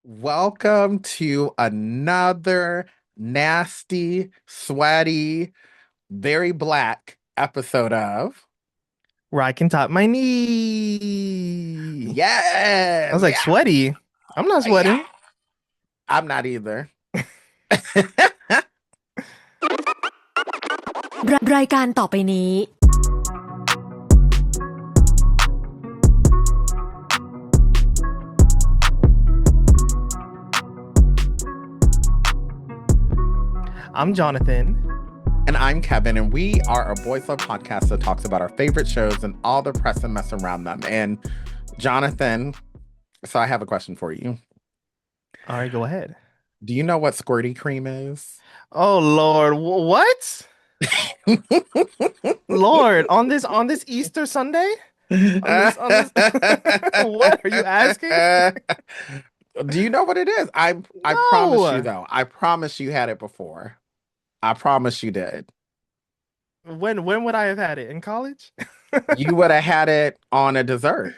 Welcome to another nasty, sweaty, very black episode of Ryken top my knee. I Yes, was like, yeah, sweaty. I'm not yeah. sweating. I'm not either.รายการต่อไปนี้I'm Jonathan. And I'm Kevin, and we are a Boys Love podcast that talks about our favorite shows and all the press and mess around them. And Jonathan, so I have a question for you. All right, go ahead. Do you know what squirty cream is? Oh Lord, what? Lord, on this Easter Sunday? On this What are you asking? Do you know what it is? I promise you No. though. I promise you had it before. I promise you did. When would I have had it? In college? You would have had it on a dessert.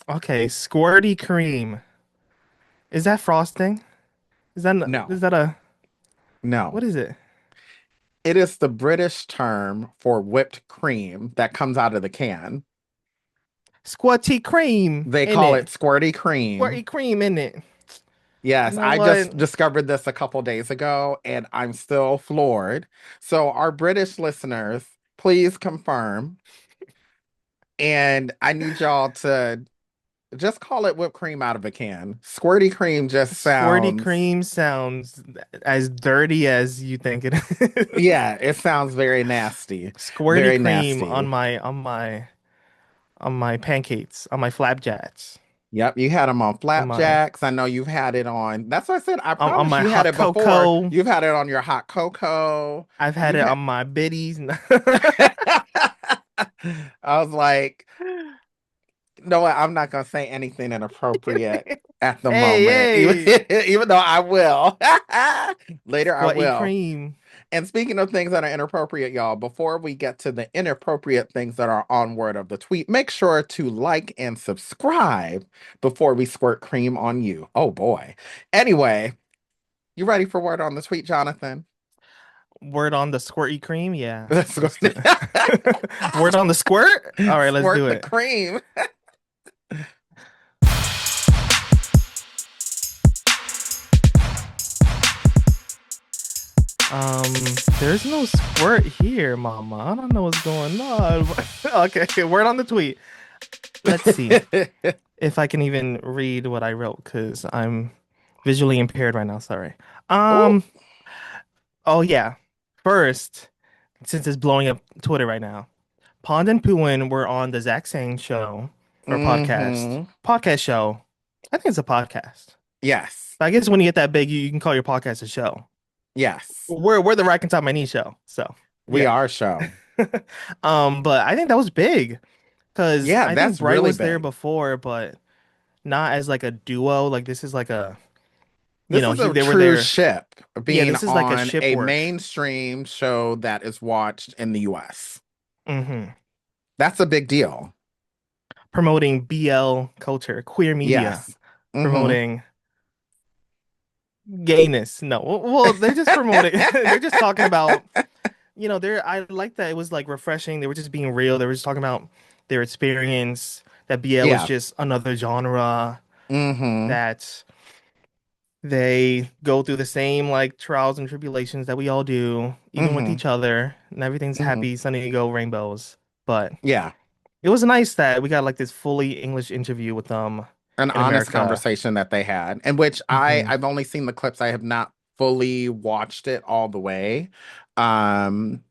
Okay, squirty cream. Is that frosting? No, Is that a no. what is it? It is the British term for whipped cream that comes out of the can. Squirty cream They in call it. it squirty cream. Squirty cream in it. You Yes, know I what? just discovered this a couple days ago and I'm still floored. So, our British listeners, please confirm. And I need y'all to just call it whipped cream out of a can. Squirty cream just Squirty sounds, cream sounds as dirty as you think it is. yeah, it sounds very nasty. Squirty Very cream nasty. on my pancakes, on my flapjacks, Yep, you had them on on my flapjacks. I know you've had it on. That's what I said. I on promise my you had hot it before. cocoa. You've had it on your hot cocoa. I've had You've it had. on my biddies. I was like, no, what? I'm not gonna say anything inappropriate at the Hey, moment, even hey, even though I will. Later, I squirty will. cream. And speaking of things that are inappropriate, y'all, before we get to the inappropriate things that are on word of the tweet, make sure to like and subscribe before we squirt cream on you. Oh boy. Anyway, you ready for word on the tweet, Jonathan? Word on the squirty cream. Yeah, Let's go. let's do it. Word on the squirt. All right, let's Squirt do the it. cream. Um, there's no squirt here, mama. I don't know what's going on. Okay, word on the tweet. Let's see if I can even read what I wrote because I'm visually impaired right now. Sorry. Oh. Um, oh yeah. First, since it's blowing up Twitter right now, Pond and Puin were on the Zach Sang show or podcast. Mm-hmm. Podcast show. I think it's a podcast. Yes. But I guess when you get that big, you can call your podcast a show. Yes. We're the Rack and Top My Knee show. So We yeah. are show. But I think that was big because Yeah, I think that's Bright really was there big. before, but not as like a duo. Like this is like a, This is a they were true there. ship Yeah, being this is like a on ship a work. mainstream show that is watched in the US. Hmm. That's a big deal. Promoting BL culture, queer media, Yes. Mm-hmm. promoting gayness. No, well, they're just promoting. They're just talking about, they're. I like that it was like refreshing. They were just being real. They were just talking about their experience. That BL was Yeah. just another genre Mm-hmm. that they go through the same like trials and tribulations that we all do, even with Mm-hmm. each other, and everything's Mm-hmm. happy, sunny go rainbows. But Yeah. it was nice that we got like this fully English interview with them An in honest America. conversation that they had, in which Hmm. I've only seen the clips. I have not fully watched it all the way. Um,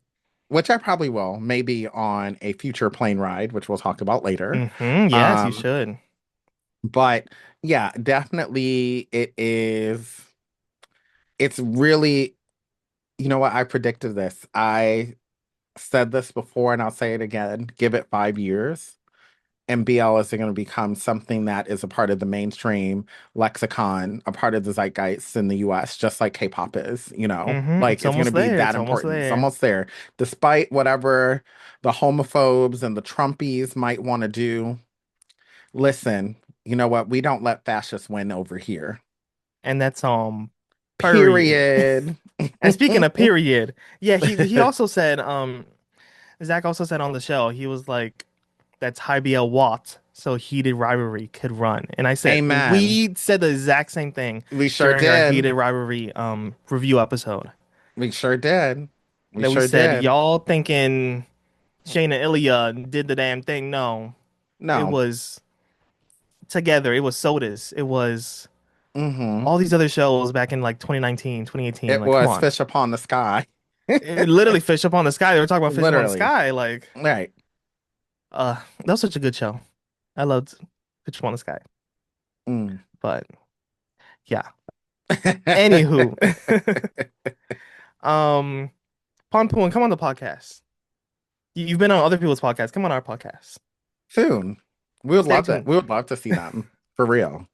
which I probably will, maybe on a future plane ride, which we'll talk about later. Yes, you Um, should. but yeah, definitely it's really, you know what, I predicted this. I said this before and I'll say it again. Give it 5 years. And BL is going to become something that is a part of the mainstream lexicon, a part of the zeitgeist in the US, just like K-pop is, like It's it's going to almost be there. that It's almost important. It's there. almost there. Despite whatever the homophobes and the Trumpies might want to do, listen, you know what? We don't let fascists win over here. and that's period. Period. And speaking of period, yeah, he also said Zach also said on the show he was like that's High Watt, so heated rivalry could run. And I said Amen. we said the exact same thing We sure during our did. heated rivalry review episode. We sure did. We That we sure said did. y'all thinking Shayna Ilya did the damn thing. No, it No. was together. It was Sodas. It was Mm-hmm. all these other shows back in like 2019, 2018. It Like, come was on. fish upon the sky. It literally Fish Up on the Sky. They were talking about Fish Up on the Literally. Sky. Like, Right. that was such a good show. I loved Fish Up on the Sky. Mm. But yeah. Anywho, um, Ponpoon, come on the podcast. You've been on other people's podcasts. Come on our podcast. Soon. We would Stay love that. tuned. We would love to see them. For real.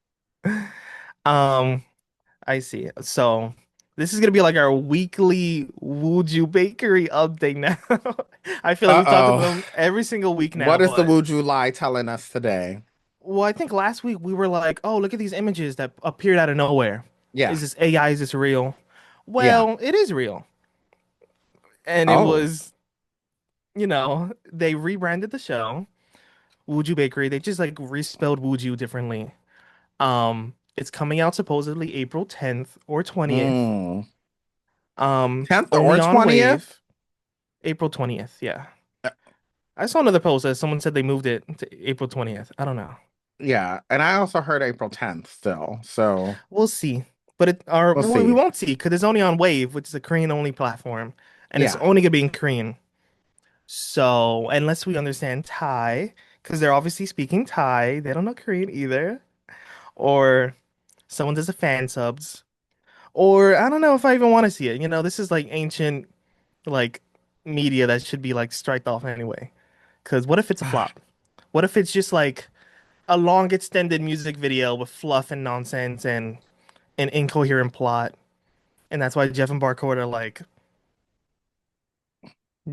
Um, I see. So this is gonna be like our weekly Wuju Bakery update now. I feel like we've talked about Uh-oh. them every single week now, What is the but Would You Lie telling us today? well, I think last week we were like, oh, look at these images that appeared out of nowhere. Yeah. Is this AI? Is this real? Yeah. Well, it is real. And it Oh. was, they rebranded the show, Wuju Bakery. They just like respelled Wuju differently. It's coming out supposedly April 10th or 20th. Mm. 10th or Only on 20th? Wave. April 20th, yeah. I saw another post that someone said they moved it to April 20th. I don't know. Yeah. And I also heard April 10th still. So We'll see. But it or we'll well, we see. won't see because it's only on Wave, which is a Korean only platform, and it's Yeah. only gonna be in Korean. So unless we understand Thai, because they're obviously speaking Thai, they don't know Korean either, or someone does a fan subs, or I don't know if I even want to see it. This is like ancient like media that should be like striked off anyway. Because what if it's a flop? What if it's just like a long extended music video with fluff and nonsense and an incoherent plot? And that's why Jeff and Barcode are like,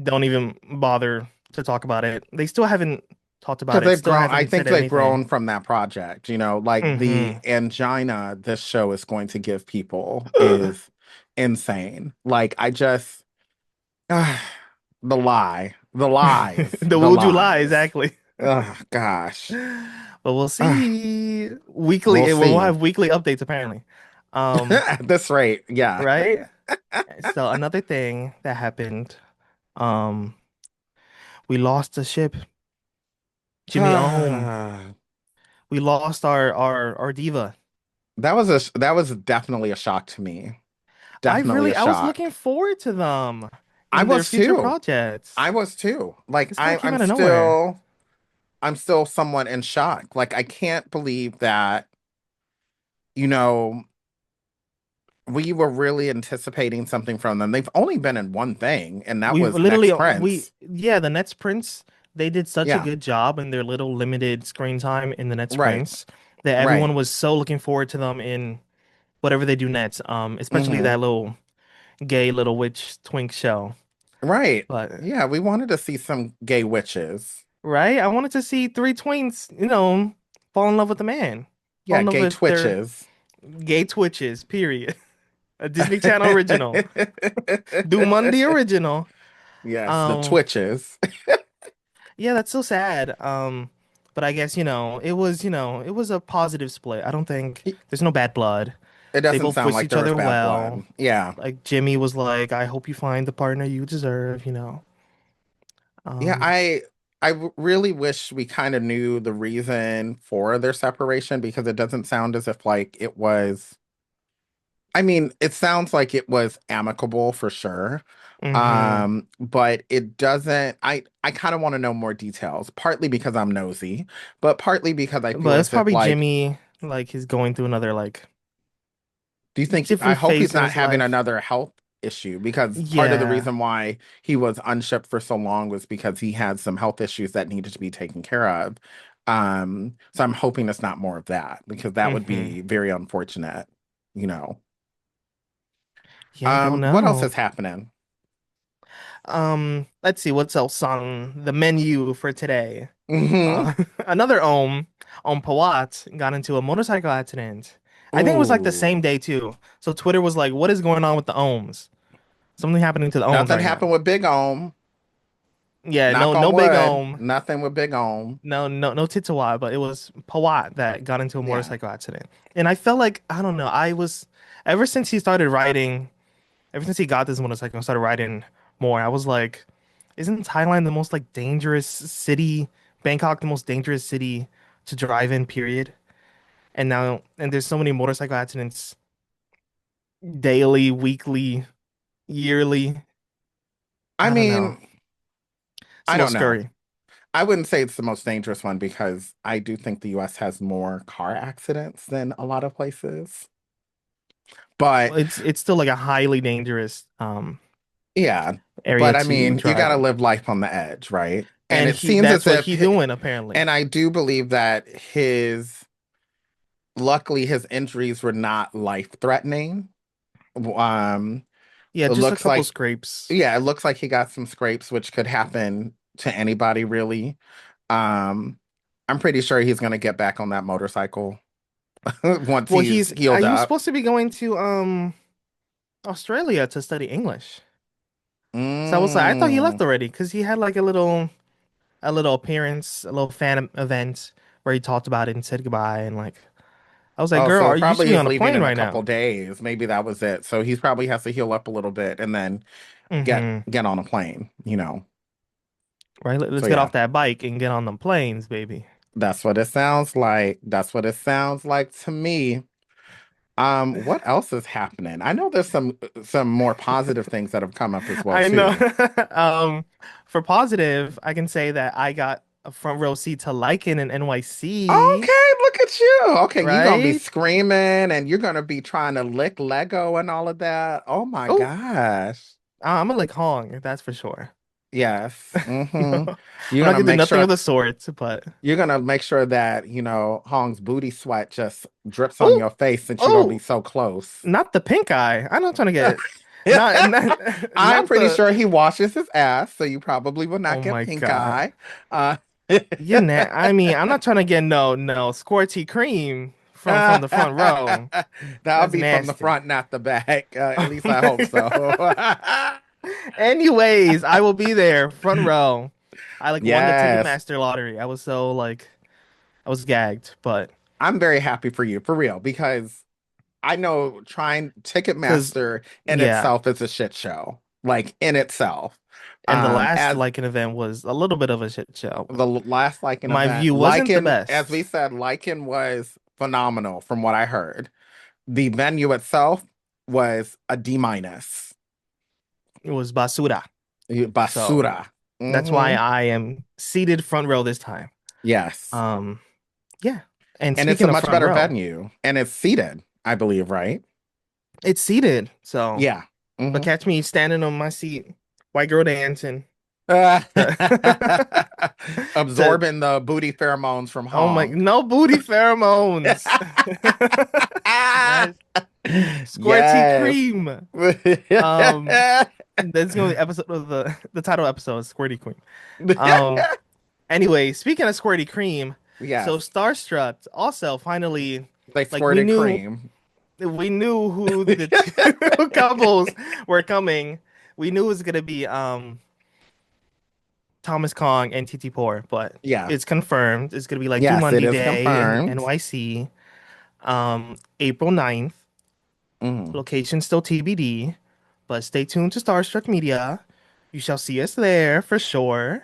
don't even bother to talk about it. They still haven't talked about Because it, they've still grown, I haven't think said they've anything. grown from that project. Like the Hmm. angina this show is going to give people is insane. Like, I just, the the lies, The the Would You Lie, lies. exactly. Oh, gosh. But we'll Ah, see. we'll We'll see. have weekly updates apparently. At this rate, yeah. Right? So another thing that happened, um, we lost the ship, Jimmy Ohm. That We lost our diva. that was definitely a shock to me. Definitely a I was looking shock. forward to them I in their was future too. projects. I was too. Like This guy came I'm out of nowhere. still somewhat in shock. Like, I can't believe that, you know, we were really anticipating something from them. They've only been in one thing, and that We've was literally Next we Prince. yeah, the Nets Prince, they did such a Yeah, good job in their little limited screen time in the Nets right, Prince that everyone right. was so looking forward to them in whatever they do next. Especially Hmm. that little gay little witch twink show. Right. But Yeah, we wanted to see some gay witches. right, I wanted to see three twinks, fall in love with the man, fall Yeah, in love gay with their twitches. gay twitches. Period. A Disney Channel original. Do Monday original. Yes, the Um, twitches. yeah, that's so sad. But I guess, it was a positive split. I don't think there's no bad blood. It They doesn't both sound wish like each there was other bad well. blood. Yeah. Like Jimmy was like, I hope you find the partner you deserve. Yeah, Um, I really wish we kind of knew the reason for their separation, because it doesn't sound as if like it was, I mean, it sounds like it was amicable for sure. hmm But it doesn't, I kind of want to know more details, partly because I'm nosy, but partly because I feel But it's as if probably like, Jimmy, like he's going through another like do you think, I different hope phase he's in not his having life. another health issue, because part of the Yeah. reason why he was unshipped for so long was because he had some health issues that needed to be taken care of. So I'm hoping it's not more of that, because that would hmm be very unfortunate, you know. Yeah, I don't What else know. is happening? Let's see what's else on the menu for today. Hmm. Another Om Pawat got into a motorcycle accident I think it was like the Ooh. same day too. So Twitter was like, "What is going on with the ohms? Something happening to the ohms Nothing right now." happened with Big Ohm. Yeah, Knock no on big wood. ohm, Nothing with Big Ohm. no Titsawat, but it was Pawat that got into a Yeah. motorcycle accident. And I felt like I don't know. I was ever since he started riding, ever since he got this motorcycle and started riding more, I was like, isn't Thailand the most like dangerous city? Bangkok the most dangerous city to drive in, period. And there's so many motorcycle accidents daily, weekly, yearly. I I don't know. mean, It's a I little don't know. scary. I wouldn't say it's the most dangerous one because I do think the US has more car accidents than a lot of places. But It's still like a highly dangerous yeah, area but I to mean, you got drive to in. live life on the edge, right? And And it he seems that's as what if, he doing apparently. and I do believe that luckily, his injuries were not life-threatening. Um, Yeah, it just a looks couple like, scrapes. yeah, it looks like he got some scrapes, which could happen to anybody, really. Um, I'm pretty sure he's gonna get back on that motorcycle once Well, he's healed he was up. supposed to be going to Australia to study English. So I was like, I thought he Mm. left already because he had like a little appearance, a little fan event where he talked about it and said goodbye and like I was like, Oh, girl, so are you should probably be is on a leaving plane in a right couple now. days. Maybe that was it. So he probably has to heal up a little bit and then Hmm. get on a plane. Right? So Let's get yeah, off that bike and get on them planes, baby. that's what it sounds like. That's what it sounds like to me. What else is happening? I know there's some more positive things that have come up as well I know. too. Um, for positive, I can say that I got a front row seat to Lycan in NYC, Okay, look at you. Okay, you're gonna be right? screaming and you're gonna be trying to lick Lego and all of that. Oh my Oh, gosh. I'm gonna like Hong, that's for sure. Yes. I'm Mm-hmm. You're not gonna gonna do make nothing of sure the sort, but you're gonna make sure that, Hong's booty sweat just drips on oh, your face since you're gonna be oh, so close. not the pink eye. I'm not trying to get not I'm not pretty the. sure he washes his ass, so you probably will not Oh get my pink God. eye. Uh, I mean, I'm not trying to get no squirty cream from the front row. that'll That's be from the nasty. front, not the back. At least I hope so. Anyways, I will be there, front row. I like won the Yes, Ticketmaster lottery. I was so like I was gagged, but I'm very happy for you, for real, because I know trying because Ticketmaster in yeah, itself is a shit show, like in itself. and the last As like an event was a little bit of a shit show. the last Lycan My event, view wasn't the Lycan, as we best. said, Lycan was phenomenal from what I heard. The venue itself was a D minus. It was basura. So Basura. that's why Hmm. I am seated front row this time. Yes. Um, yeah. And And it's a speaking of much front better row, venue. And it's seated, I believe, right? it's seated. So, Yeah. but Hmm. catch me standing on my seat, white girl dancing. To, to Absorbing the booty pheromones from oh my, Hong. no booty pheromones. Yes, squirty Yes. cream. Um, that's gonna be the episode of the title episode, is Squirty Cream. Um, anyway, speaking of Squirty Cream, so Yes. Starstruck also finally They like squirted cream. we knew who the two couples were coming. We knew it was gonna be Thomas Kong and Titi Poor, but Yeah. it's confirmed. It's gonna be like Yes, it Jumanji is Day in confirmed. NYC, April 9th. Mm. Location still TBD, but stay tuned to Starstruck Media. You shall see us there for sure.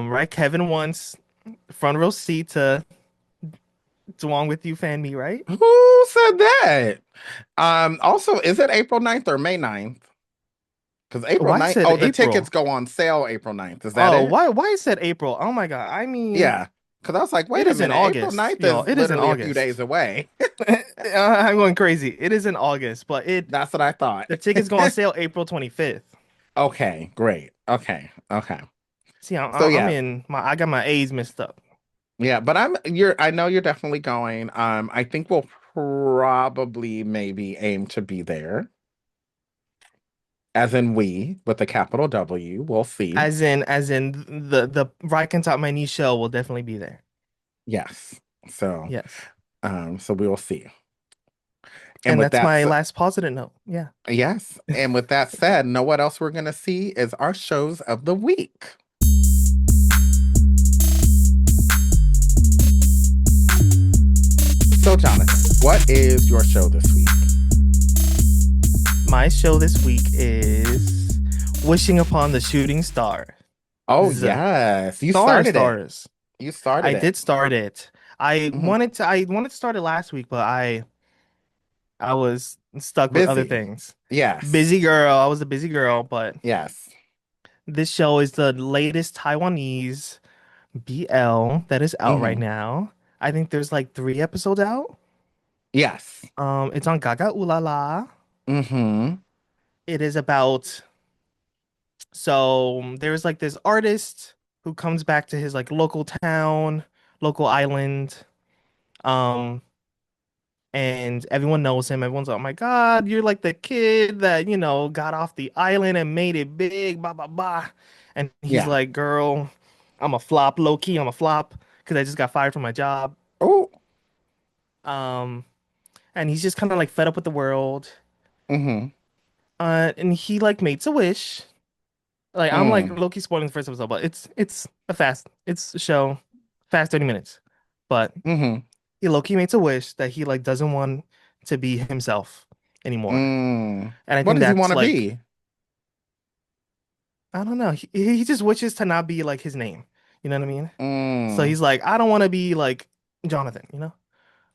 Right? Kevin wants front row seat to Along with You Fan Me, right? Who said that? Also, is it April 9th or May 9th? Because April Why 9th, said oh, the April? tickets go on sale April 9th. Is that Oh, it? why is said April? Oh my God. I mean, Yeah. Because I was like, it wait a is in minute, April August, 9th y'all. is It is in literally a few days August. away. I'm going crazy. It is in August, but it That's what I thought. the tickets go on sale April 25th. Okay, great. Okay. See, So I'm yeah, in my I got my A's mixed up. yeah, but I know you're definitely going. I think we'll probably maybe aim to be there. As in we with a capital W. We'll see. As in the RyCanTopMyKnee show will definitely be there. Yes. So Yes. so we will see. And And with that's that, my last positive note. Yeah. yes. And with that said, know what else we're going to see is our shows of the week. So, Jonathan, what is your show this week? My show this week is Wishing Upon the Shooting Star. Oh, Z yes. You Star started it. Stars. You started I it. did start it. Hmm. I wanted to start it last week, but I was stuck with other Busy. things. Yes. Busy girl. I was a busy girl, but Yes. this show is the latest Taiwanese BL that is out right Hmm. now. I think there's like 3 episodes out. Yes. It's on Gaga Ulala. Hmm. It is about there's like this artist who comes back to his like local town, local island. Um and everyone knows him. Everyone's like, oh my God, you're like the kid that, got off the island and made it big, blah blah blah. And he's Yeah. like, girl, I'm a flop, low key, I'm a flop because I just got fired from my job. Oh. Um, and he's just kind of like fed up with the world. Hmm. And he like makes a wish. Like I'm like Mm. low key spoiling the first episode, but it's a show, fast 30 minutes. But Hmm. he low key makes a wish that he like doesn't want to be himself anymore. Mm. And I What think does he want that's to like be? I don't know. He just wishes to not be like his name. You know what I mean? So Mm. he's like, I don't want to be like Jonathan, you know?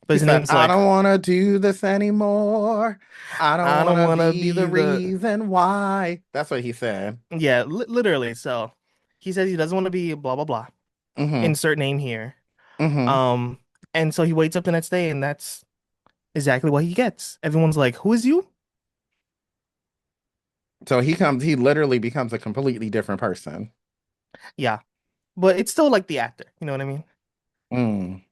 But He his said, name's I like, don't want to do this anymore. I don't I want don't to want to be be the the reason why. That's what he said. yeah, li literally. So he says he doesn't want to be blah blah blah. Hmm. Insert name here. Hmm. Um, and so he wakes up the next day, and that's exactly what he gets. Everyone's like, "Who is you?" So he literally becomes a completely different person. Yeah, but it's still like the actor. You know what I mean? Mm.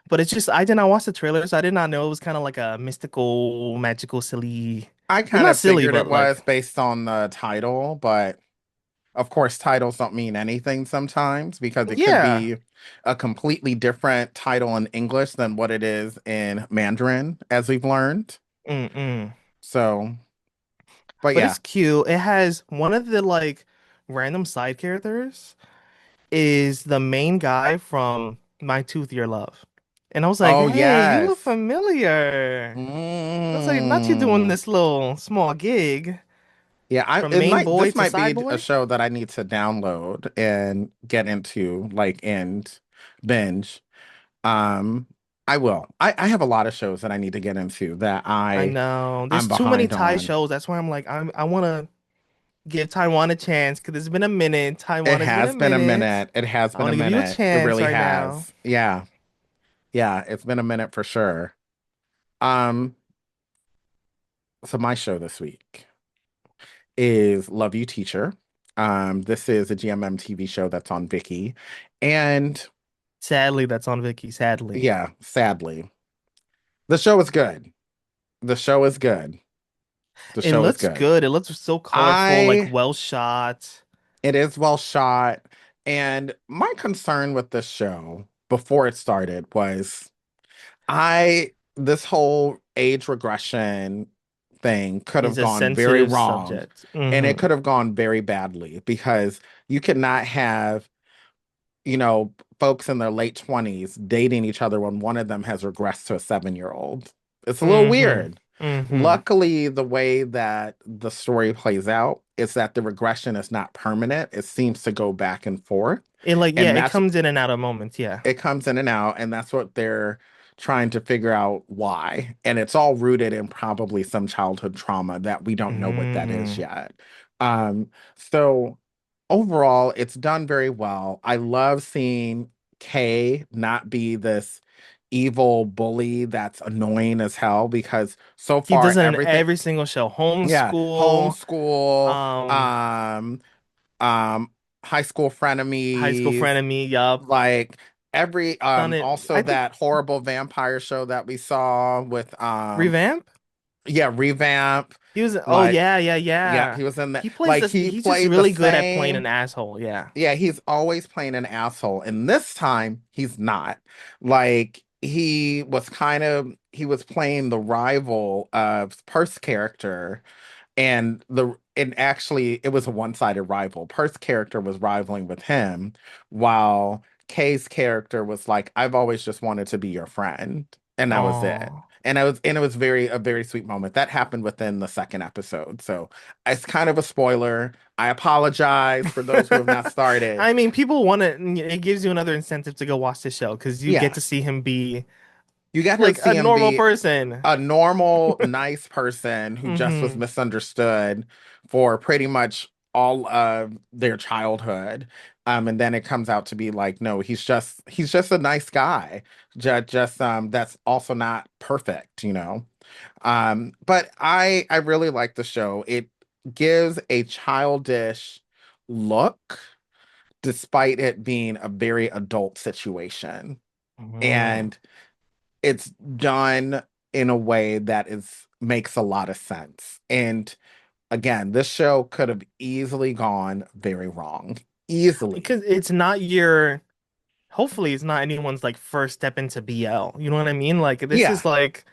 But it's just I did not watch the trailer, so I did not know it was kind of like a mystical, magical, silly. I Well, kind not of silly, figured but it like was based on the title, but of course, titles don't mean anything sometimes because it could yeah. be a completely different title in English than what it is in Mandarin, as we've learned. Mm-mm. So, but But yeah. it's cute. It has one of the like random side characters is the main guy from My Tooth Your Love. And I was like, Oh, hey, you look yes. familiar. I was like, not you doing Mm. this little small gig Yeah, from main boy this to might side be a boy. show that I need to download and get into, like, and binge. Um, I will. I have a lot of shows that I need to get into that I know. I'm There's too many behind Thai on. shows. That's why I'm like, I want to give Taiwan a chance because it's been a minute. It Taiwan has been a has been a minute. minute. It has I been want a to give you a minute. It chance really right now. has. Yeah. Yeah, it's been a minute for sure. Um, so my show this week is Love You Teacher. This is a GMM TV show that's on Viki. And Sadly, that's on Vicky. Sadly. yeah, sadly, the show is good. The show is good. The It show is looks good. good. It looks so colorful, like I well shot. It is well shot. And my concern with this show before it started was this whole age regression thing could have Is a gone very sensitive wrong, subject. and it Hmm. could have gone very badly because you could not have, you know, folks in their late 20s dating each other when one of them has regressed to a 7-year-old. It's a little Hmm. weird. Hmm. Luckily, the way that the story plays out is that the regression is not permanent. It seems to go back and forth. It like yeah, And it that's comes in and out of moments. Yeah. it comes in and out, and that's what they're trying to figure out why. And it's all rooted in probably some childhood trauma that we don't know what that is Hmm. yet. So overall, it's done very well. I love seeing Kay not be this evil bully that's annoying as hell because so He far does it in everything, every single show. yeah, Homeschool, homeschool, um, um, um, high school high school frenemies, frenemy. Yup. like every Done it. also I think that horrible vampire show that we saw with revamp. yeah, revamp, He was. Oh like yeah, yeah, yeah, yeah. he was in that, He plays like this. he He's just played the really good at playing same. an asshole. Yeah. Yeah, he's always playing an asshole, and this time he's not. Like he was playing the rival of Perth's character, and actually it was a one-sided rival. Perth's character was rivaling with him, while Kay's character was like, I've always just wanted to be your friend. And that was it. Oh. And it was a very sweet moment. That happened within the second episode. So it's kind of a spoiler. I apologize for those who have not started. I mean, people want it. It gives you another incentive to go watch the show because you get Yeah. to see him be You got to like a see him normal be person. a normal, nice person who just was Hmm. misunderstood for pretty much all of their childhood. And then it comes out to be like, no, he's just a nice guy. Just that's also not perfect, you know. But I really like the show. It gives a childish look despite it being a very adult situation. Mm. And it's done in a way that is makes a lot of sense. And again, this show could have easily gone very wrong. Easily. Because it's not your, hopefully, it's not anyone's like first step into BL. You know what I mean? Like, this Yeah. is like,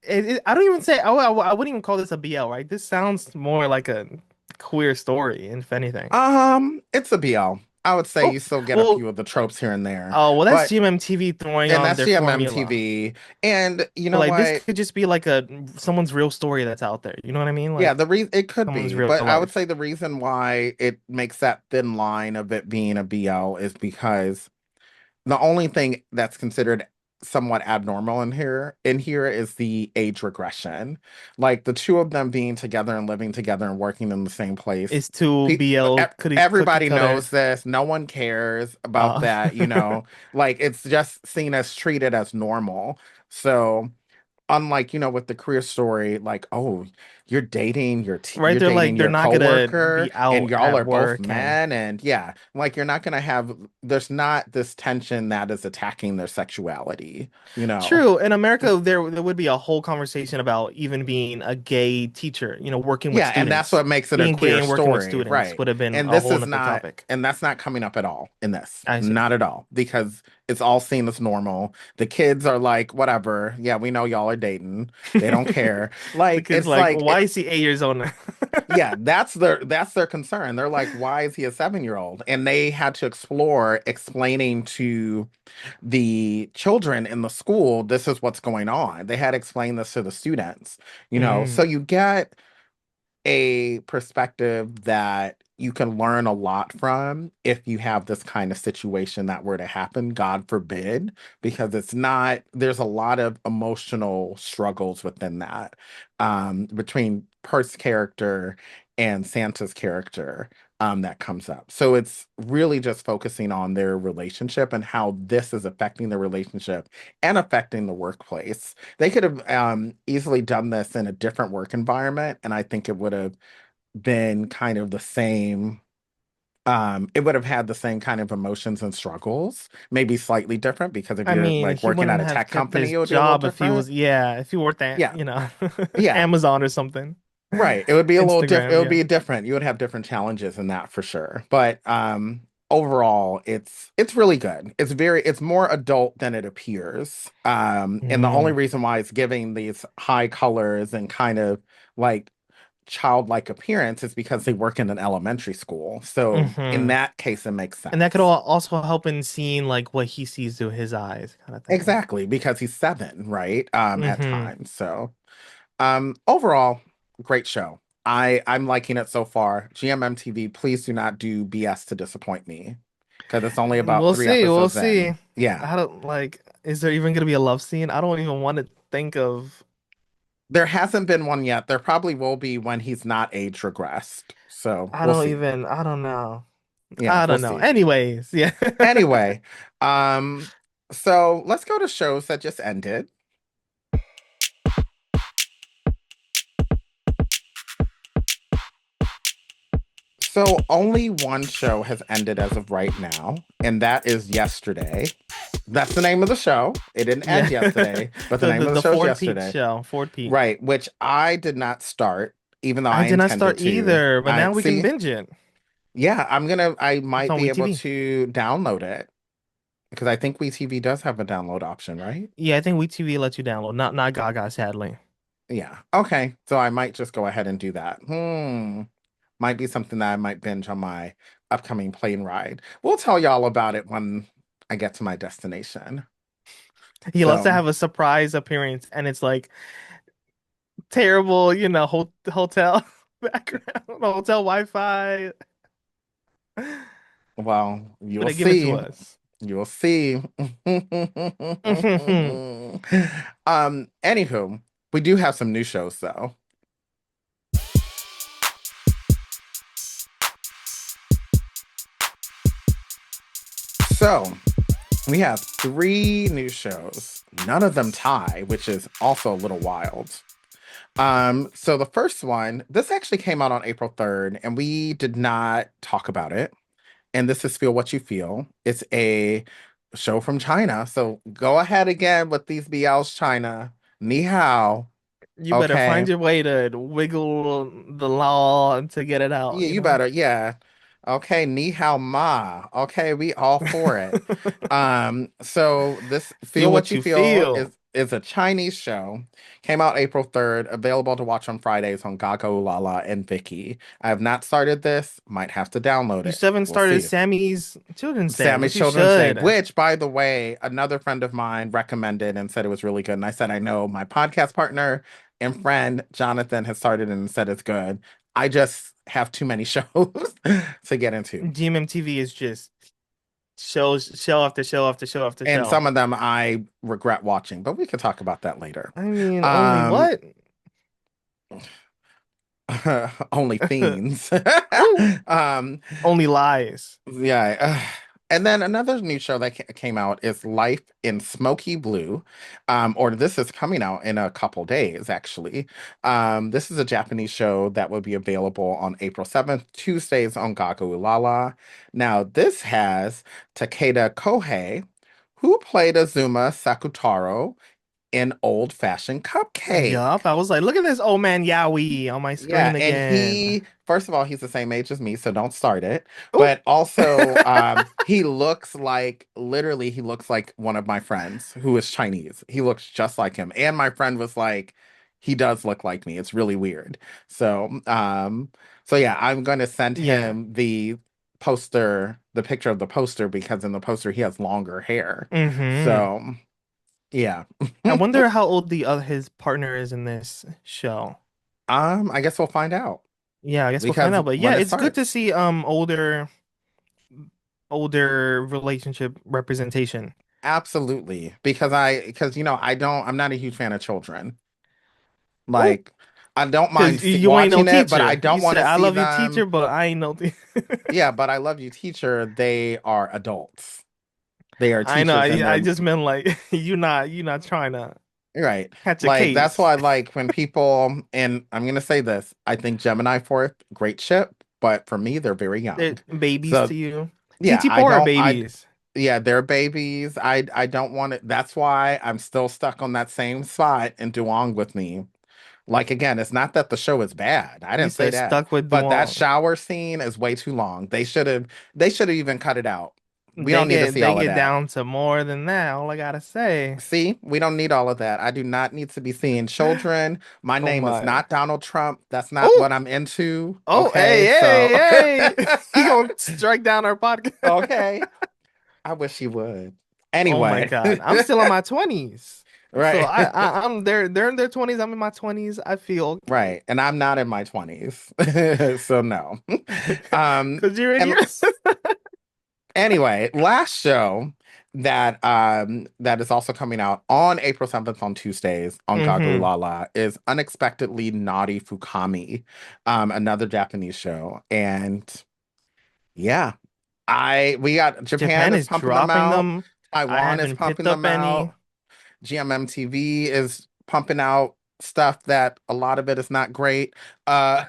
I don't even say, I wouldn't even call this a BL, right? This sounds more like a queer story, if anything. It's a BL. I would say Oh, you still get a well, few of the tropes here and there, oh, well, that's but GMMTV throwing and on that's their formula. GMMTV. And you But know like, this what? could just be like a someone's real story that's out there. You know what I mean? Yeah, Like, the reason it could someone's be, real but I would life. say the reason why it makes that thin line of it being a BL is because the only thing that's considered somewhat abnormal in here is the age regression. Like the two of them being together and living together and working in the same place. Is to Pe- BL cookie Everybody cutter. knows this. No one cares about Uh, that, you know. Like it's just seen as treated as normal. So unlike with the career story, like, oh, right? you're They're like dating they're your not gonna coworker be and out y'all at are both work and men, and yeah, like you're not gonna have there's not this tension that is attacking their sexuality, you know. true. In America, there would be a whole conversation about even being a gay teacher, working with Yeah, and that's students. what makes it a Being gay queer and working with story, students right? would have been And a this whole is nother not, topic. and that's not coming up at all in this. I see. Not at all, because it's all seen as normal. The kids are like, whatever. Yeah, we know y'all are dating. They don't care. The Like, kid's it's like, like why is he 8 years old now? yeah, that's their concern. They're like, why is he a 7-year-old? And they had to explore explaining to the children in the school, this is what's going on. They had to explain this to the students, you know. So Mm, you get a perspective that you can learn a lot from if you have this kind of situation that were to happen, God forbid, because there's a lot of emotional struggles within that, between Perth's character and Santa's character. That comes up. So it's really just focusing on their relationship and how this is affecting the relationship and affecting the workplace. They could have easily done this in a different work environment, and I think it would have been kind of the same. It would have had the same kind of emotions and struggles, maybe slightly different because if I you're mean, like he working at wouldn't a have tech kept company, his it would be a little job if he different. was, yeah, if he worked at, Yeah, yeah, Amazon or something. right. It would be a little different. It Instagram, would yeah. be different. You would have different challenges in that for sure. But overall, it's really good. It's more adult than it appears. And the only Mm, reason why it's giving these high colors and kind of like childlike appearance is because they work in an elementary school. So in hmm. that case, it makes And that could sense. also help in seeing like what he sees through his eyes, kind of thing. Exactly, because he's 7, right? At Hmm. times. So overall, great show. I'm liking it so far. GMMTV, please do not do BS to disappoint me. Because it's only about We'll three see. We'll episodes see. in. Yeah. I don't like, is there even gonna be a love scene? I don't even want to think of, There hasn't been one yet. There probably will be when he's not age regressed. So we'll see. I don't know. Yeah, I we'll don't know. see. Anyways, yeah. Anyway, so let's go to shows that just ended. So only one show has ended as of right now, and that is Yesterday. That's the name of the show. It didn't Yeah. end yesterday, but the The, name the of the the show is Ford Peak Yesterday. show, Ford Peak. Right, which I did not start, even though I I did not intended start to. either, but I now we can see. binge it. Yeah, I It's might on be able WeTV. to download it Because I think WeTV does have a download option, right? Yeah, I think WeTV lets you download, not Gaga, sadly. Yeah. Okay. So I might just go ahead and do that. Might be something that I might binge on my upcoming plane ride. We'll tell y'all about it when I get to my destination. He loves to So, have a surprise appearance, and it's like terrible, hotel background, hotel Wi-Fi. well, you'll But they give it to see. us. You'll see. Anywho, we do have some new shows though. So we have three new shows, none of them tie, which is also a little wild. So the first one, this actually came out on April 3rd, and we did not talk about it. And this is Feel What You Feel. It's a show from China. So go ahead again with these BLs, China. Ni hao. You better Okay. find your way to wiggle the law to get it out, Yeah, you you know? better. Yeah. Okay, ni hao ma. Okay, we all for it. So this Feel Feel What what You you Feel feel. is a Chinese show. Came out April 3rd, available to watch on Fridays on Gaga Ulala and Viki. I have not started this, might have to download You it. still haven't We'll started see. Sammy's Children's Day, Sammy's which you Children's Day, should. which, by the way, another friend of mine recommended and said it was really good. And I said, I know my podcast partner and friend Jonathan has started and said it's good. I just have too many shows to get into. GMMTV is just show after show after show after And show. some of them I regret watching, but we can talk about that later. I mean, only Um, what? Only Fiends. Ooh, um, only lies. Yeah. And then another new show that came out is Life in Smoky Blue. Or this is coming out in a couple days, actually. This is a Japanese show that will be available on April 7th, Tuesdays on Gaga Ulala. Now, this has Takeda Kohei, who played Azuma Sakutaro in Old Fashioned Cupcake. Yup, I was like, look at this old man Yowie on my Yeah, screen and again. first of all, he's the same age as me, so don't start it. Ooh. But also, he looks like, literally, he looks like one of my friends who is Chinese. He looks just like him. And my friend was like, he does look like me. It's really weird. So yeah, I'm going to send Yeah. him the picture of the poster, because in the poster he has longer hair. Mm-hmm. So yeah. I wonder how old the other his partner is in this show. I guess we'll find out Yeah, I guess we'll find because out. But when yeah, it it's good to starts. see older relationship representation. Absolutely. Because I'm not a huge fan of children. Oh, Like, I don't mind because you ain't no watching it, but I teacher. You don't want said to I see love you, teacher, them. but I ain't no Yeah, but I love you, teacher. They are adults. They are I know. teachers and I they're just meant like you not trying to right. catch a Like, that's case. why I like when people, and I'm gonna say this, I think Gemini fourth, great ship, but for me, they're very They're young. babies So to you. yeah, TT Poor babies. yeah, they're babies. I don't want it. That's why I'm still stuck on that same spot in Duong with me. Like again, it's not that the show is bad. I You didn't say said that. stuck with But that Duong. shower scene is way too long. They should have even cut it out. We They don't need to get see they all of get that. down to more than that. All I gotta say. See, we don't need all of that. I do not need to be seeing children. My Oh name is my. not Donald Trump. That's not Oh, what I'm into. oh, Okay, hey, so hey, hey. He gonna strike down our podcast. okay. I wish he would. Oh my Anyway, God. I'm still in my 20s. So right. I'm they're in their 20s. I'm in my 20s. I feel okay. Right. And I'm not in my 20s. So no. Um Cause you're in and your anyway, last show that is also coming out on April 7th on Tuesdays on Gagu hmm Lala is Unexpectedly Naughty Fukami, another Japanese show. And yeah, I we got Japan Japan is is pumping them dropping out, them. I Taiwan is haven't picked pumping up them any. out, GMMTV is pumping out stuff that a lot of it is not great. Uh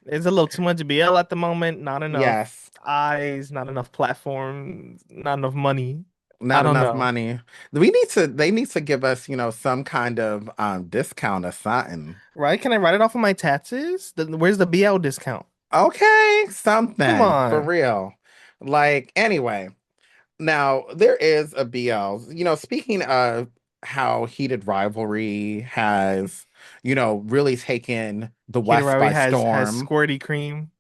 It's a little too much BL at the moment. Not enough yes. eyes, not enough platforms, not enough money. I Not don't enough know. money. They need to give us, some kind of discount or something. Right? Can I write it off of my taxes? Where's the BL discount? Okay, Come something for on. real. Like anyway, Now, there is a BL. Speaking of how heated rivalry has, really taken the West Kitarari by has storm. squirty cream.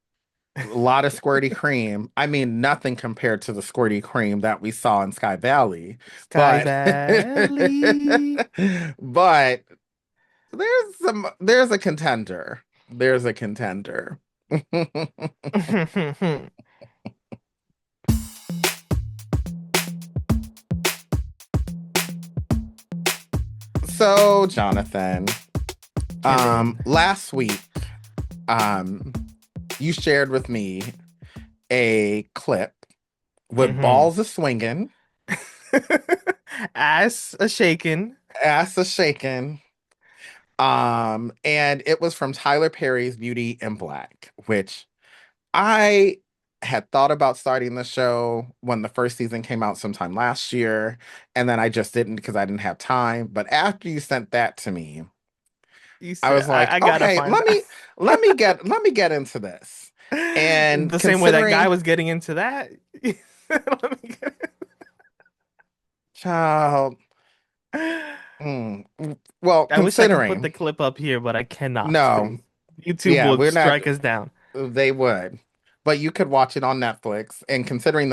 A lot of squirty cream. I mean, nothing compared to the squirty cream that we saw in Sky Valley. Sky But Valley. but there's a contender. There's a contender. So, Jonathan, Kevin. last week, um, you shared with me a clip with Hmm. balls a swinging, Ass a shaking. ass a shaking. And it was from Tyler Perry's Beauty in Black, which I had thought about starting the show when the first season came out sometime last year, and then I just didn't because I didn't have time. But after you sent that to me, You I said was like, I gotta okay, find that. let me get into this. And The same way that guy considering, was getting into that. Let me child, get- mm, well, I wish I could put the considering, clip up here, but I cannot no, because YouTube yeah, would we're not. strike us down. They would, but you could watch it on Netflix. And considering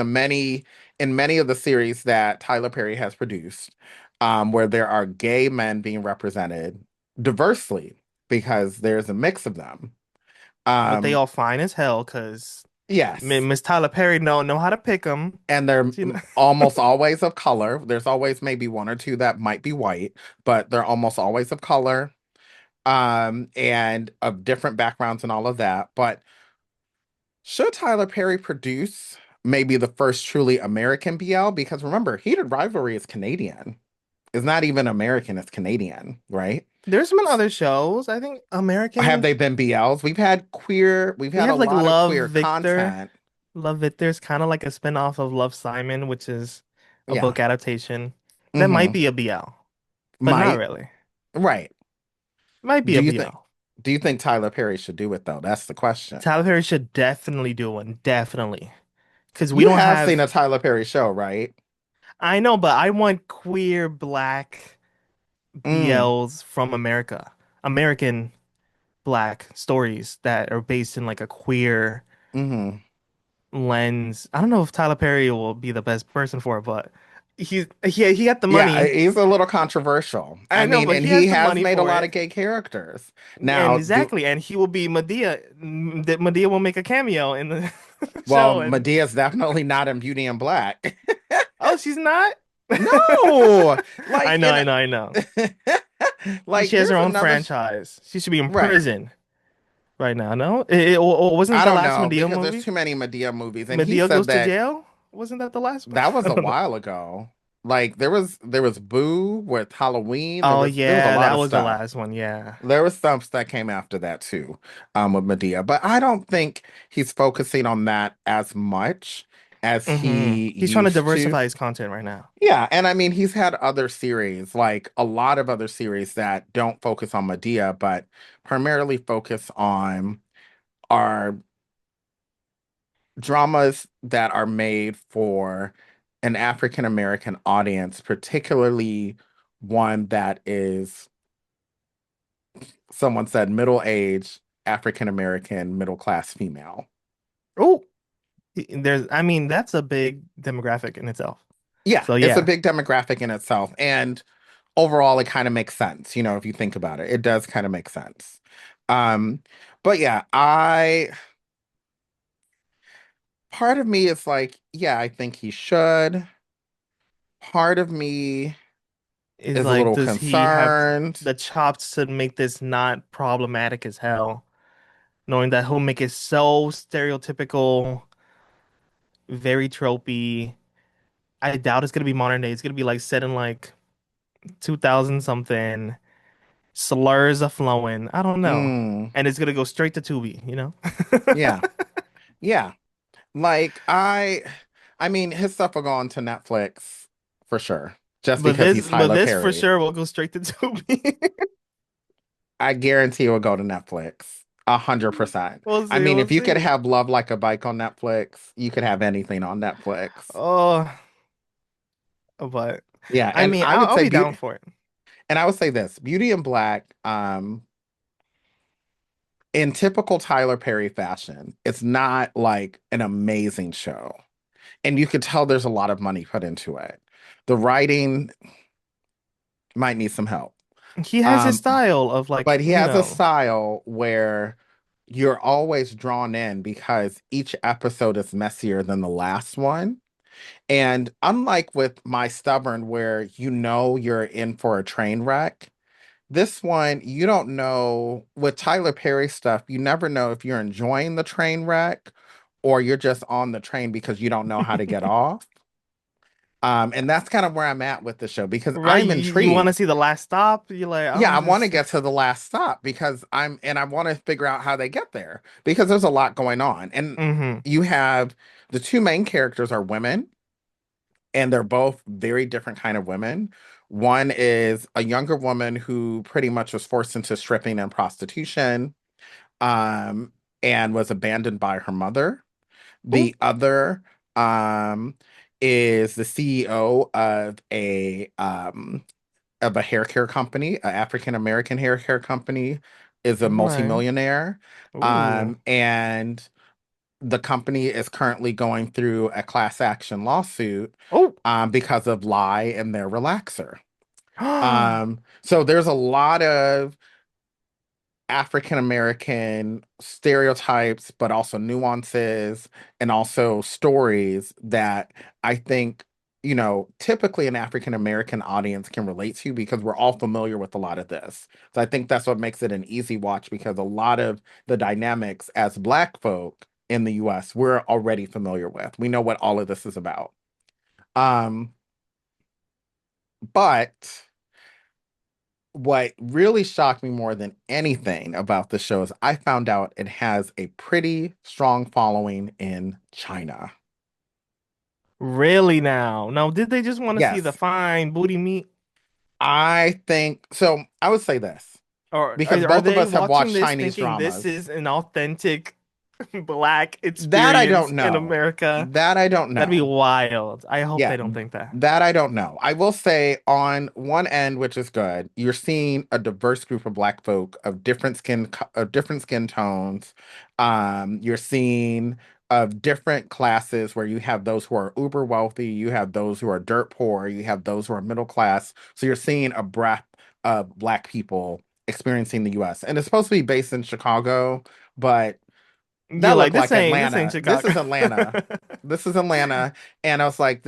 in many of the series that Tyler Perry has produced, where there are gay men being represented diversely, because there's a mix of them. But they Um, all fine as hell because yes, Miss Tyler Perry know how to pick them. and they're You know, almost always of color. There's always maybe one or two that might be white, but they're almost always of color, and of different backgrounds and all of that. But should Tyler Perry produce maybe the first truly American BL? Because remember, Heated Rivalry is Canadian. It's not even American, it's Canadian, right? there's been other shows. I think Have American. they been BLs? We've We had a have like lot of Love queer Victor. content. Love Victor's kind of like a spin-off of Love Simon, which is a Yeah. book adaptation. That might Mm-hmm. be a BL, but not Might. really. Right. Might be Do a you think BL. do you think Tyler Perry should do it though? That's the question. Tyler Perry should definitely do one, definitely, because we You don't have seen have. a Tyler Perry show, right? I know, but I want queer black Mm. BLs from America, American black stories that are based in like a queer Mm-hmm. lens. I don't know if Tyler Perry will be the best person for it, but he got the Yeah, money. he's a little controversial. I I know, mean, but and he he has the has money made a for lot of it. gay characters. And Now, exactly, and he will be Medea. That Medea will make a cameo in the well, show. And Medea's definitely not in Beauty and Black. oh, she's not. No, I like know, in I know, I know. like She has her there's own another franchise. She should be in right. prison right now. No, wasn't I that the don't last know Medea because there's movie? too many Medea movies, and he Medea said goes to that jail. Wasn't that the last one? that was I a don't know. while ago. Like there was Boo with Halloween. There Oh was there was a yeah, lot that of was the stuff. last one. Yeah. There was stuff that came after that too, with Medea. But I don't think he's focusing on that as much as he He's trying to used to. diversify his content right now. Yeah, and I mean he's had other series, like a lot of other series that don't focus on Medea, but primarily focus on our dramas that are made for an African American audience, particularly one that is, someone said, middle-aged African American middle class female. Oh, I mean, that's a big demographic in itself. Yeah, So it's a yeah, big demographic in itself. And overall, it kind of makes sense, if you think about it. It does kind of make sense. Um, but yeah, part of me is like, yeah, I think he should. Part of me is is a like, little does he have concerned. the chops to make this not problematic as hell, knowing that he'll make it so stereotypical, very tropey. I doubt it's gonna be modern day. It's gonna be like set in like 2000 something. Slurs are flowing. I don't know. Mm, And it's gonna go straight to Tubi, you know? yeah, yeah. Like I mean, his stuff will go on to Netflix for sure, just But because he's but Tyler this for Perry. sure will go straight to Tubi. I guarantee it will go to Netflix. 100%. We'll I see, mean, we'll if you could see. have Love Like a Bike on Netflix, you could have anything on Netflix. Oh. But Yeah, I and mean, I I'll, would I'll say be down beauty, for it. and I would say this, Beauty and Black, in typical Tyler Perry fashion, it's not like an amazing show. And you can tell there's a lot of money put into it. The writing might need some help. He has his Um, style of like, but he has a style where you're always drawn in because each episode is messier than the last one. And unlike with My Stubborn, where you know you're in for a train wreck, this one, you don't know. With Tyler Perry stuff, you never know if you're enjoying the train wreck or you're just on the train because you don't know how to get off. And that's kind of where I'm at with the show because right? I'm You want to intrigued. see the last stop? You're like, Yeah, I'm I want to just. get to the last stop because I want to figure out how they get there because there's a lot going on. And Hmm. you have the two main characters are women and they're both very different kind of women. One is a younger woman who pretty much was forced into stripping and prostitution, um, and was abandoned by her mother. Oh, The other, is the CEO of a hair care company, an African American hair care company, is a right. multimillionaire. Ooh. And the company is currently going through a class action lawsuit Oh. because of lie and their relaxer. So there's a lot of African American stereotypes, but also nuances and also stories that I think, typically an African American audience can relate to because we're all familiar with a lot of this. So I think that's what makes it an easy watch because a lot of the dynamics as Black folk in the US, we're already familiar with. We know what all of this is about. Um, but what really shocked me more than anything about the show is I found out it has a pretty strong following in China. Really now? Now, did they just want to see the Yes, fine booty meat? I think so. I would say this Or because are both of they us have watching watched this Chinese thinking this dramas. is an authentic black That I experience don't in know. America? That I don't That'd be know. wild. I hope Yeah, they don't think that. that I don't know. I will say on one end, which is good, you're seeing a diverse group of Black folk of different skin tones. You're seeing of different classes where you have those who are uber wealthy, you have those who are dirt poor, you have those who are middle class. So you're seeing a breadth of Black people experiencing the US. And it's supposed to be based in Chicago, but Yeah, that like looked this like ain't Atlanta. This Chicago. is Atlanta. This is Atlanta. And I was like,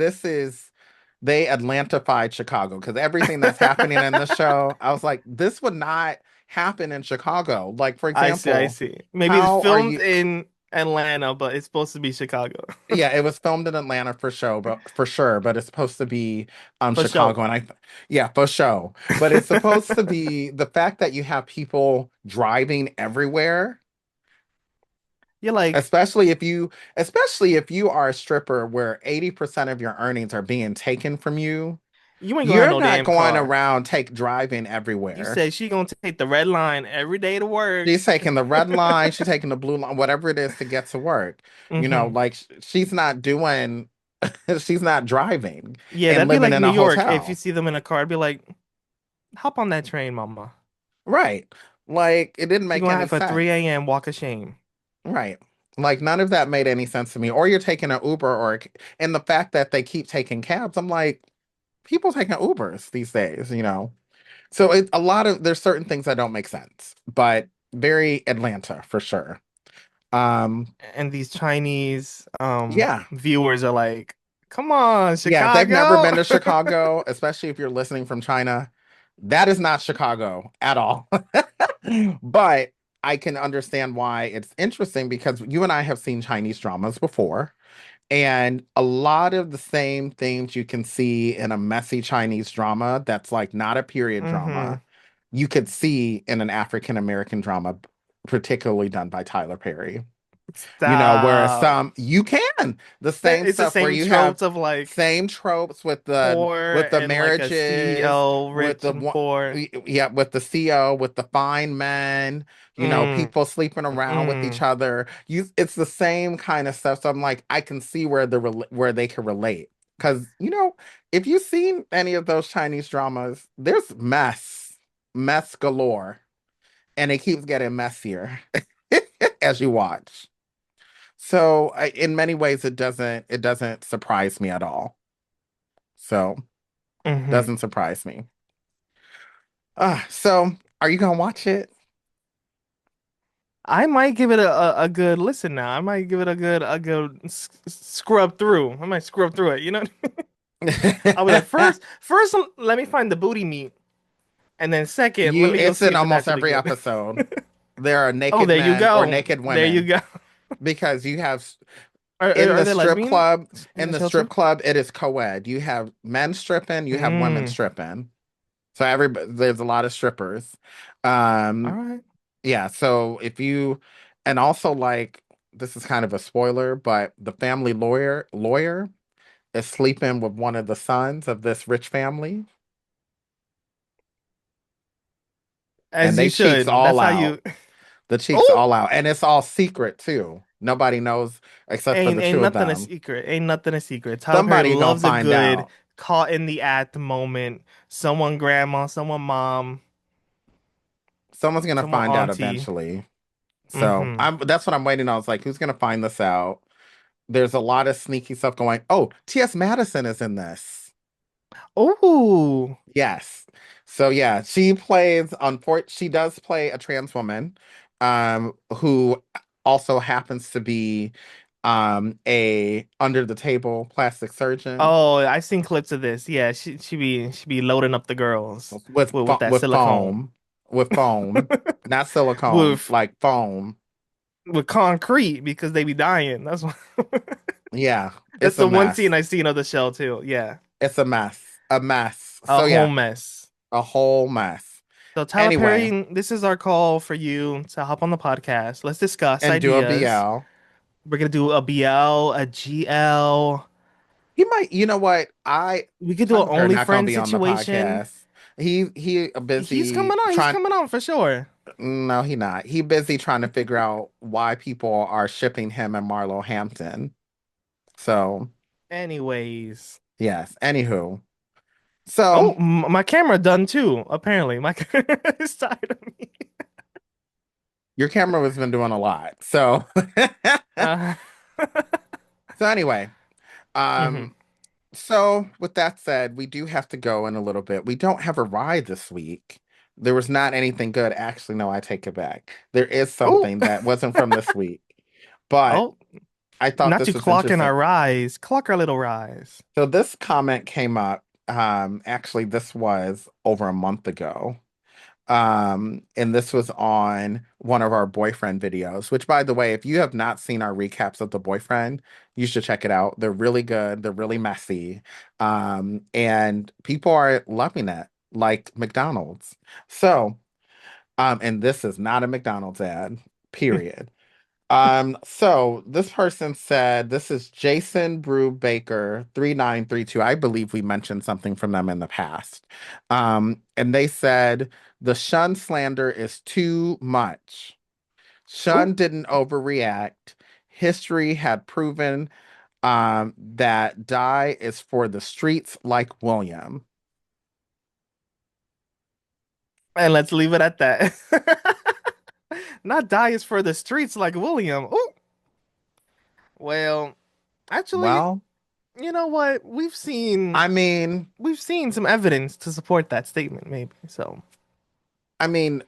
they Atlantified Chicago because everything that's happening in the show, I was like, this would not happen in Chicago. Like, for I see, I example, see. Maybe it's how are filmed you? in Atlanta, but it's supposed to be Chicago. Yeah, it was filmed in Atlanta for show, but for sure, but it's supposed to be For sure. Chicago. Yeah, for show. But it's supposed to be the fact that you have people driving everywhere. You're like, Especially if you are a stripper where 80% of your earnings are being taken from you, you ain't gonna have you're no not damn going car. around take driving You everywhere. said she gonna take the red line every day to work. She's taking the red line, she's taking the blue line, whatever it is to get to work. Hmm. Like she's not doing, she's not driving Yeah, and that'd be living like in New a York. If you hotel. see them in a car, I'd be like, hop on that train, mama. Right. Like it didn't You're make gonna any have a 3 sense. a.m. walk of shame. Right. Like none of that made any sense to me. Or you're taking an Uber and the fact that they keep taking cabs, I'm like, people taking Ubers these days. So a lot of there's certain things that don't make sense, but very Atlanta for sure. Um, And these Chinese yeah. viewers are like, come on, Yeah, if they've never Chicago. been to Chicago, especially if you're listening from China, that is not Chicago at all. But I can understand why it's interesting because you and I have seen Chinese dramas before. And a lot of the same things you can see in a messy Chinese drama that's like not a period Hmm. drama, you could see in an African American drama, particularly done by Tyler Perry. Whereas Stop. you can the same It's the stuff where same you have tropes of like same tropes with the poor and like a marriages, CEO, with rich the and one, poor. yeah, with the CO, with the fine men, Mm, people sleeping around with each mm. other. It's the same kind of stuff. So I'm like, I can see where where they can relate because if you've seen any of those Chinese dramas, there's mess galore, and it keeps getting messier as you watch. So in many ways, it doesn't surprise me at all. So Hmm. doesn't surprise me. So are you gonna watch it? I might give it a good listen now. I might give it a good scrub through. I might scrub through it, you know? I'll be like, first let me find the booty meat. And then second, let me go It's see in if it's almost actually every good. episode. There are Oh, naked there you men or go. naked There you women go. because you have Are in are the there strip lesbian club, in the show too? it is co-ed. You have men stripping, you have women Mm, stripping. So everybody, there's a lot of strippers. all Um, right. yeah, so if you and also like this is kind of a spoiler, but the family lawyer is sleeping with one of the sons of this rich family, and As you they cheeks should. That's all how out. you. The cheeks Oh, all out, and it's all secret too. Nobody knows except for the ain't two of nothing a them. secret. Ain't nothing a secret. Tyler Perry Somebody gonna loves a find good out. caught in the act moment. Someone grandma, someone mom, Someone's gonna someone find out auntie. eventually. So Mm-hmm. I'm that's what I'm waiting on. It's like, who's gonna find this out? There's a lot of sneaky stuff going. Oh, T.S. Madison is in this. Oh, Yes. So yeah, she does play a trans woman, who also happens to be a under the table plastic surgeon oh, I've seen clips of this. Yeah, she be loading up the girls with that with silicone. foam, not silicone, with like foam. with concrete because they be dying. That's what, Yeah, that's it's a the one scene mess. I seen of the show too. Yeah, It's a mess. A mess. a So whole yeah, mess. a whole mess. So Tyler Anyway, Perry, this is our call for you to hop on the podcast. Let's discuss and do a ideas. BL. We're gonna do a BL, a GL. He might, you know what? I We could do an Tyler Perry not gonna OnlyFriends be on the situation. podcast. He He's busy coming on. He's trying. coming on for sure. No, he not. He busy trying to figure out why people are shipping him and Marlo Hampton. So Anyways. yes. Anywho, Oh, so my camera done too. Apparently, my camera is tired of me. your camera has been doing a lot. So Uh, so anyway, mhm. um, so with that said, we do have to go in a little bit. We don't have a ride this week. There was not anything good. Actually, no, I take it back. There is Oh, something that wasn't from this week, but oh, I thought not this to was clock in interesting. our rise. Clock our little rise. So this comment came up. Actually, this was over a month ago. And this was on one of our boyfriend videos, which by the way, if you have not seen our recaps of the boyfriend, you should check it out. They're really good, they're really messy. And people are loving it, like McDonald's. So, and this is not a McDonald's ad, period. So this person said, this is Jason Brew Baker 3932. I believe we mentioned something from them in the past. And they said the Shun slander is too much. Oh, Shun didn't overreact. History had proven that Die is for the streets like William. and let's leave it at that. Not die is for the streets like William. Oh, well, actually, Well, you know what? I mean, We've seen some evidence to support that statement, maybe. So, I mean,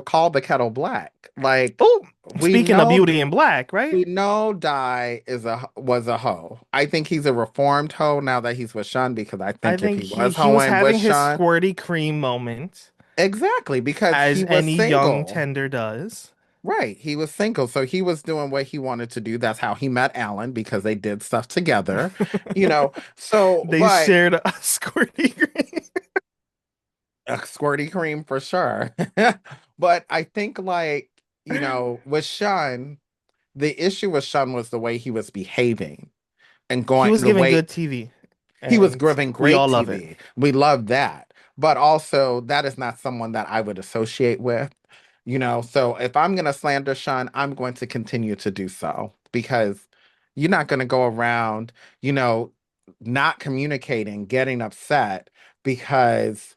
call the kettle black. Like oh, we speaking of know Beauty in Black, right? we know Die was a hoe. I think he's a reformed hoe now that he's with Sean because I I think if think he was he was hoeing with having his Sean, squirty cream moment, exactly, because he as was any young single. tender does. Right, he was single, so he was doing what he wanted to do. That's how he met Alan because they did stuff together, you know. So, They but shared a squirty cream. a squirty cream for sure. But I think like, with Sean, the issue with Sean was the way he was behaving and He going was the giving way good TV, he was and giving we great all love it. TV. We love that. But also, that is not someone that I would associate with, So if I'm going to slander Sean, I'm going to continue to do so because you're not going to go around, you know, not communicating, getting upset because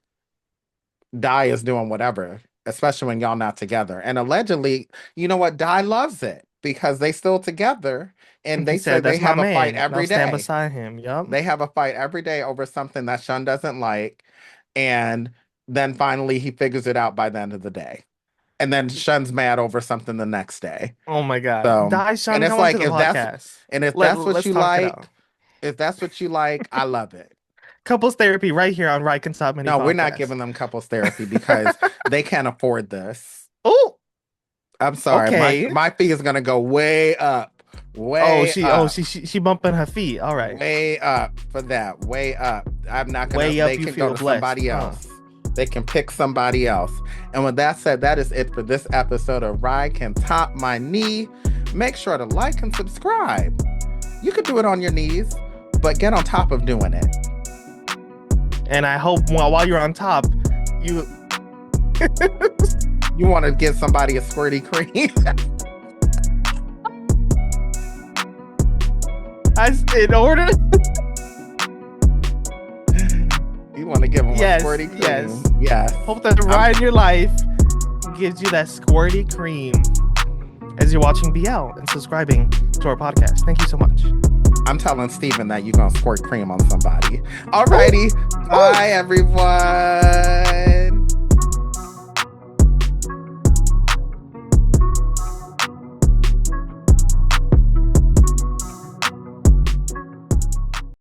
Di is doing whatever, especially when y'all not together. And allegedly, you know what? Di loves it because they still together, and And he they said, said they "That's my have a fight man, and I'll every stand day. beside him." Yup. They have a fight every day over something that Shun doesn't like, and then finally he figures it out by the end of the day. And then Shun's mad over something the next day. Oh my God. So, Daishan, and it's come onto like the podcast. if that's what Let's you talk it like, out. if that's what you like, I love it. Couples therapy right here on RyCanTopMyKnee No, we're not podcast. giving them couples therapy because they can't afford this. Oh, I'm sorry. okay. My fee is gonna go way up. Oh, Way she oh up. she bumping her feet. All right. Way up for that. Way up. I'm not gonna Way up, they you can go feel to blessed, somebody huh? else. They can pick somebody else. And with that said, that is it for this episode of Rye Can Top My Knee. Make sure to like and subscribe. You could do it on your knees, but get on top of doing it. And I hope while you're on top, you You want to give somebody a squirty cream. in order. You want to give them Yes, a squirty cream. yes. Yes. Hope that the ride in your life gives you that squirty cream as you're watching BL and subscribing to our podcast. Thank you so much. I'm telling Steven that you're going to squirt cream on somebody. Alrighty. Bye, everyone.